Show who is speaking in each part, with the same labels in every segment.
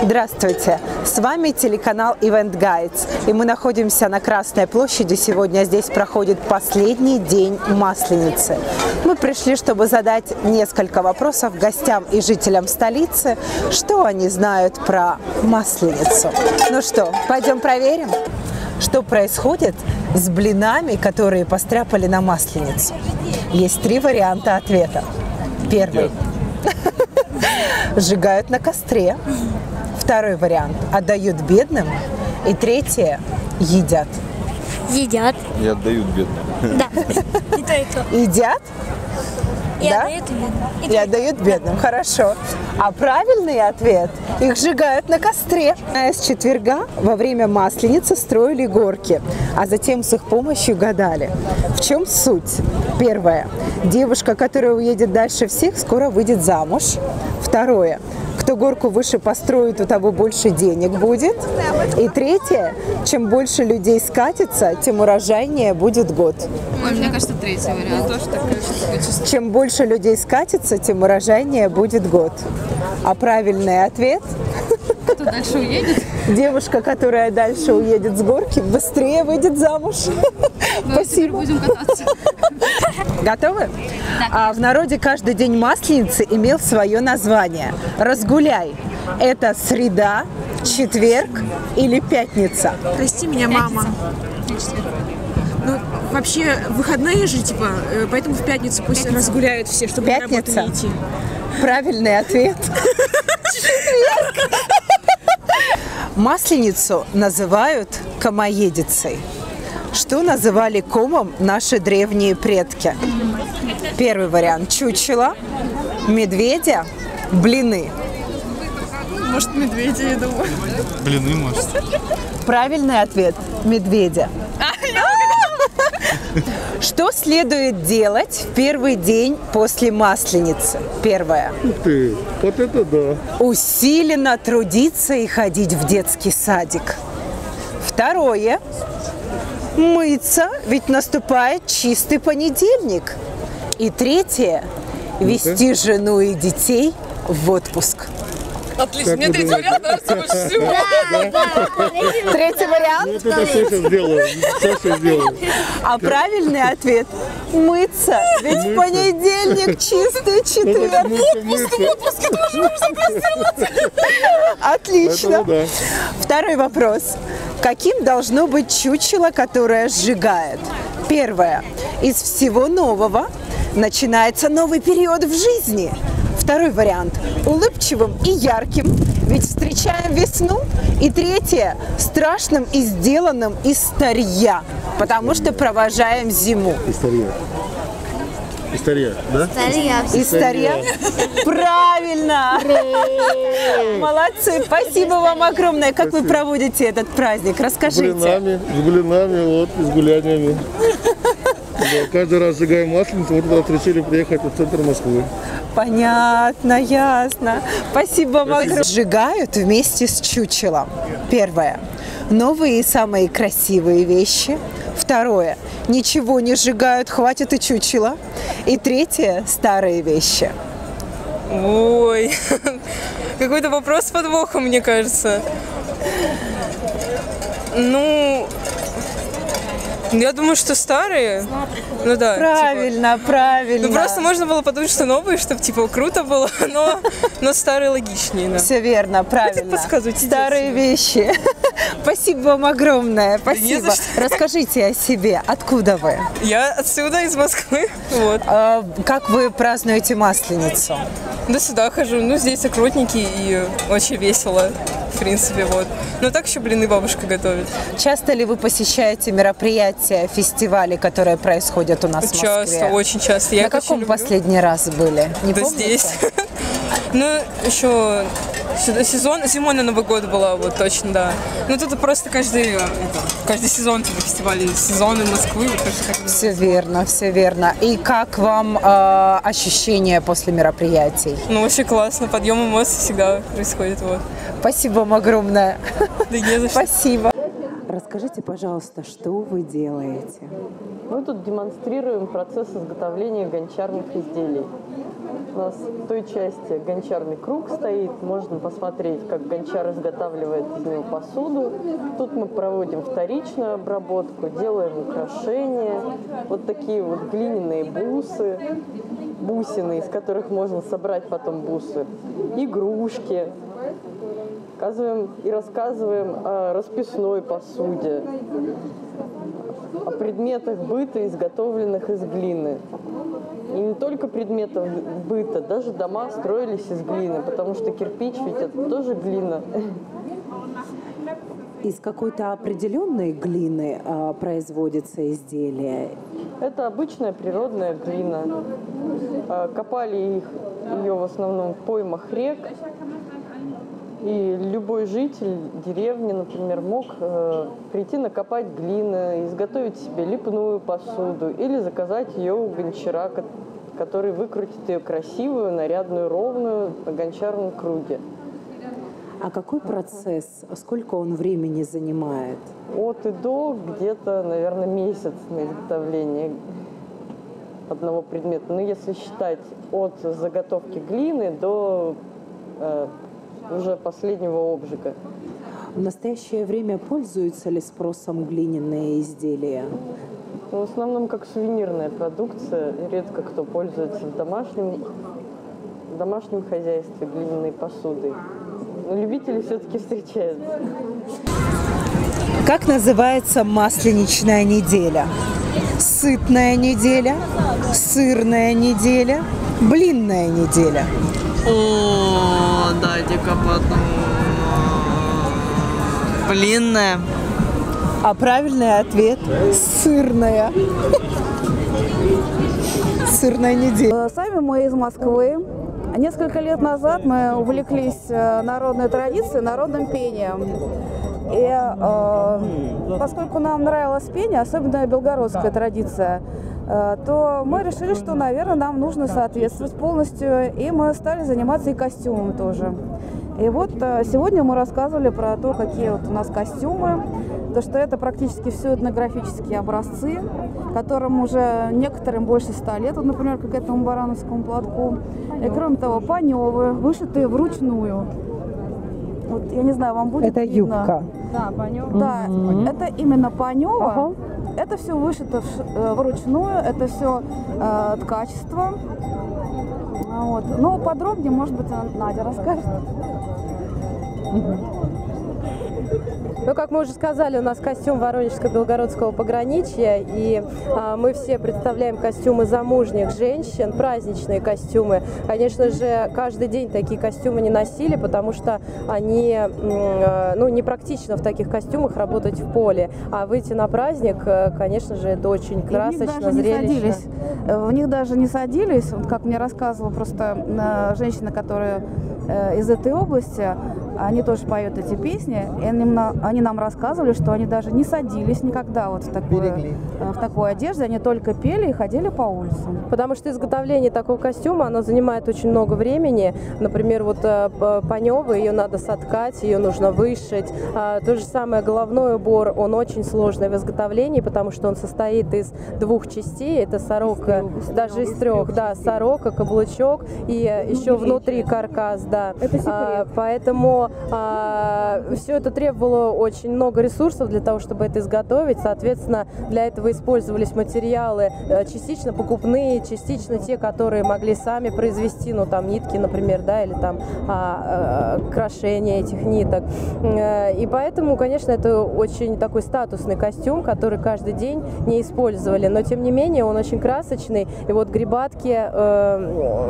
Speaker 1: Здравствуйте! С вами телеканал Event Guides. И мы находимся на Красной площади. Сегодня здесь проходит последний день Масленицы. Мы пришли, чтобы задать несколько вопросов гостям и жителям столицы, что они знают про Масленицу. Ну что, пойдем проверим, что происходит с блинами, которые постряпали на Масленицу. Есть три варианта ответа. Первый. Сжигают на костре. Второй вариант – отдают бедным. И третье – едят.
Speaker 2: Едят.
Speaker 3: И отдают бедным.
Speaker 2: Да. И то, и то.
Speaker 1: Едят?
Speaker 2: И
Speaker 1: Да?
Speaker 2: отдают бедным.
Speaker 1: И отдают бедным. Хорошо. А правильный ответ – их сжигают на костре. С четверга во время Масленицы строили горки, а затем с их помощью гадали. В чем суть? Первое. Девушка, которая уедет дальше всех, скоро выйдет замуж. Второе. Кто горку выше построит, у того больше денег будет. И третье. Чем больше людей скатится, тем урожайнее будет год.
Speaker 4: Ой, мне кажется, третий вариант. Тоже такое чувство.
Speaker 1: Чем больше людей скатится, тем урожайнее будет год. А правильный ответ?
Speaker 4: Кто дальше уедет?
Speaker 1: Девушка, которая дальше уедет с горки, быстрее выйдет замуж. Спасибо.
Speaker 4: Будем кататься.
Speaker 1: Готовы? В народе каждый день Масленицы имел свое название. Разгуляй. Это среда, четверг или пятница?
Speaker 5: Прости меня, мама. Ну, вообще, выходные же, типа, поэтому в пятницу пусть разгуляют все, чтобы на работу
Speaker 1: Пятница?
Speaker 5: не идти.
Speaker 1: Правильный ответ. Масленицу называют комоедицей. Что называли комом наши древние предки? Первый вариант – чучело, медведя, блины.
Speaker 5: Может, медведя, я думаю.
Speaker 3: Блины, может.
Speaker 1: Правильный ответ – медведя. Что следует делать в первый день после Масленицы? Первое.
Speaker 6: Ух ты, вот это да.
Speaker 1: Усиленно трудиться и ходить в детский садик. Второе. Мыться, ведь наступает чистый понедельник. И третье. Вести жену и детей в отпуск.
Speaker 4: Отлично. Мне третий вариант нравится больше всего.
Speaker 1: Третий вариант.
Speaker 6: Вот это Саша сделала. Саша сделала.
Speaker 1: А правильный ответ – мыться. Ведь в понедельник чистый четверг. Отлично.
Speaker 6: Поэтому да.
Speaker 1: Второй вопрос. Каким должно быть чучело, которое сжигает? Первое. Из всего нового начинается новый период в жизни. Второй вариант. Улыбчивым и ярким, ведь встречаем весну. И третье. Страшным и сделанным из старья, потому что провожаем зиму.
Speaker 6: История. История, да?
Speaker 1: Из старья? Правильно! Молодцы! Спасибо вам огромное. Как вы проводите этот праздник?
Speaker 6: С
Speaker 1: Расскажите.
Speaker 6: блинами, вот, и с гуляниями. Да, каждый раз сжигаем Масленицу, вот тогда решили приехать в центр Москвы.
Speaker 1: Понятно, ясно. Спасибо вам огромное. Сжигают вместе с чучелом. Первое. Новые и самые красивые вещи. Второе. Ничего не сжигают, хватит и чучела. И третье. Старые вещи.
Speaker 7: Ой, какой-то вопрос с подвохом, мне кажется. Ну, я думаю, что старые. Ну да.
Speaker 1: Правильно, правильно.
Speaker 7: Ну просто можно было подумать, что новые, чтобы типа круто было, но старые логичнее. Да.
Speaker 1: Все верно, правильно.
Speaker 7: подсказывайте,
Speaker 1: Старые вещи. Спасибо вам огромное.
Speaker 7: не
Speaker 1: Спасибо.
Speaker 7: за что.
Speaker 1: Расскажите о себе. Откуда вы?
Speaker 7: Я отсюда, из Москвы. Вот.
Speaker 1: Как вы празднуете Масленицу?
Speaker 7: До сюда хожу. Ну, здесь окрутники и очень весело, в принципе, вот. Но так еще блины бабушка готовит.
Speaker 1: Часто ли вы посещаете мероприятия, фестивали, которые происходят у нас в Москве?
Speaker 7: Часто, очень часто. Я
Speaker 1: На
Speaker 7: их очень
Speaker 1: каком
Speaker 7: люблю.
Speaker 1: последний раз были? Не
Speaker 7: Да
Speaker 1: помните?
Speaker 7: здесь. Ну, еще зимой на Новый год была, вот точно, да. Ну, тут просто каждый сезон типа фестивали, сезоны Москвы. Вот, кажется,
Speaker 1: Все верно, все верно. И как вам ощущения после мероприятий?
Speaker 7: Ну, очень классно, подъем эмоций всегда происходит, вот.
Speaker 1: Спасибо вам огромное.
Speaker 7: Да не за что.
Speaker 1: Спасибо. Расскажите, пожалуйста, что вы делаете?
Speaker 8: Мы тут демонстрируем процесс изготовления гончарных изделий. У нас в той части гончарный круг стоит. Можно посмотреть, как гончар изготавливает из него посуду. Тут мы проводим вторичную обработку, делаем украшения. Вот такие вот глиняные бусы, бусины, из которых можно собрать потом бусы. Игрушки. Показываем и рассказываем о расписной посуде, о предметах быта, изготовленных из глины. И не только предметов быта, даже дома строились из глины, потому что кирпич ведь это тоже глина.
Speaker 1: Из какой-то определенной глины производится изделие?
Speaker 8: Это обычная природная глина. Копали ее в основном в поймах рек. И любой житель деревни, например, мог прийти накопать глины, изготовить себе лепную посуду или заказать ее у гончара, который выкрутит ее красивую, нарядную, ровную на гончарном круге.
Speaker 1: А какой процесс, сколько он времени занимает?
Speaker 8: От и до где-то, наверное, месяц на изготовление одного предмета. Но если считать от заготовки глины до уже последнего обжига.
Speaker 1: В настоящее время пользуются ли спросом глиняные изделия?
Speaker 8: В основном как сувенирная продукция. Редко кто пользуется в домашнем хозяйстве глиняной посудой. Но любители все-таки встречаются.
Speaker 1: Как называется масленичная неделя? Сытная неделя, сырная неделя, блинная неделя.
Speaker 9: О, дайте-ка подумать. Блинная.
Speaker 1: А правильный ответ – сырная. Сырная неделя.
Speaker 10: Сами мы из Москвы. Несколько лет назад мы увлеклись народной традицией, народным пением. И поскольку нам нравилось пение, особенно белгородская традиция, то мы решили, что, наверное, нам нужно соответствовать полностью, и мы стали заниматься и костюмом тоже. И вот сегодня мы рассказывали про то, какие вот у нас костюмы, то что это практически все этнографические образцы, которым уже некоторым больше 100 лет, вот, например, как этому барановскому платку. И кроме того, паневы, вышитые вручную. Вот, я не знаю, вам будет
Speaker 1: это
Speaker 10: видно?
Speaker 1: Юбка.
Speaker 10: Да, панева. Да, это именно панева. Ага. Это все вышито вручную, это все ткачество. Вот. Но подробнее, может быть, Надя расскажет.
Speaker 11: Ну, как мы уже сказали, у нас костюм Воронежско-Белгородского пограничья, и мы все представляем костюмы замужних женщин, праздничные костюмы. Конечно же, каждый день такие костюмы не носили, потому что они, непрактично в таких костюмах работать в поле. А выйти на праздник, конечно же, это очень красочно, зрелищно.
Speaker 10: В них даже не садились, вот как мне рассказывала просто женщина, которая из этой области, они тоже поют эти песни, и они нам рассказывали, что они даже не садились никогда вот в такой одежде, они только пели и ходили по улицам.
Speaker 11: Потому что изготовление такого костюма, оно занимает очень много времени. Например, вот паневы, ее надо соткать, ее нужно вышить. То же самое головной убор, он очень сложный в изготовлении, потому что он состоит из 2 частей, это сорока, даже из 3, да, сорока, каблучок и еще внутри каркас, да.
Speaker 10: Это секрет.
Speaker 11: Поэтому все это требовало очень много ресурсов для того, чтобы это изготовить. Соответственно, для этого использовались материалы частично покупные, частично те, которые могли сами произвести, ну там нитки, например, да, или там крошение этих ниток. И поэтому, конечно, это очень такой статусный костюм, который каждый день не использовали. Но тем не менее он очень красочный. И вот гребатки,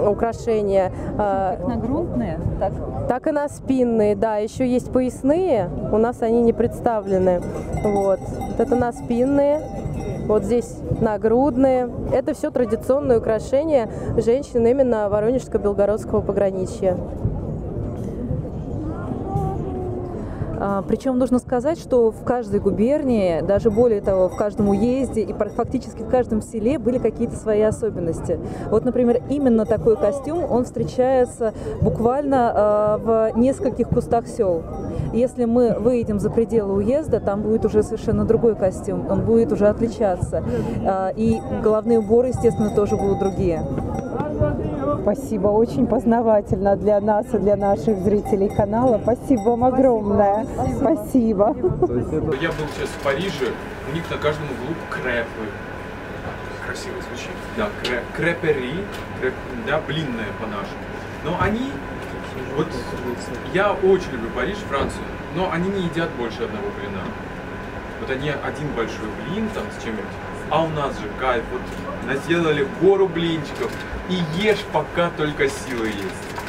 Speaker 11: украшения.
Speaker 12: Как нагрудные,
Speaker 11: так и на спинные, да. Еще есть поясные, у нас они не представлены. Вот это на спинные, вот здесь нагрудные. Это все традиционные украшения женщин именно Воронежско-Белгородского пограничья.
Speaker 12: Причем нужно сказать, что в каждой губернии, даже более того, в каждом уезде и фактически в каждом селе были какие-то свои особенности. Вот, например, именно такой костюм, он встречается буквально в нескольких кустах сел. Если мы выйдем за пределы уезда, там будет уже совершенно другой костюм, он будет уже отличаться. И головные уборы, естественно, тоже будут другие.
Speaker 1: Спасибо, очень познавательно для нас и для наших зрителей канала. Спасибо вам огромное. Спасибо.
Speaker 13: Я был сейчас в Париже, у них на каждом углу крепы. Красиво звучит. Да, крепери, да, блинные по-нашему. Но они, вот я очень люблю Париж, Францию, но они не едят больше одного блина. Вот они один большой блин там с чем-нибудь, а у нас же кайф, вот наделали гору блинчиков и ешь, пока только силы есть.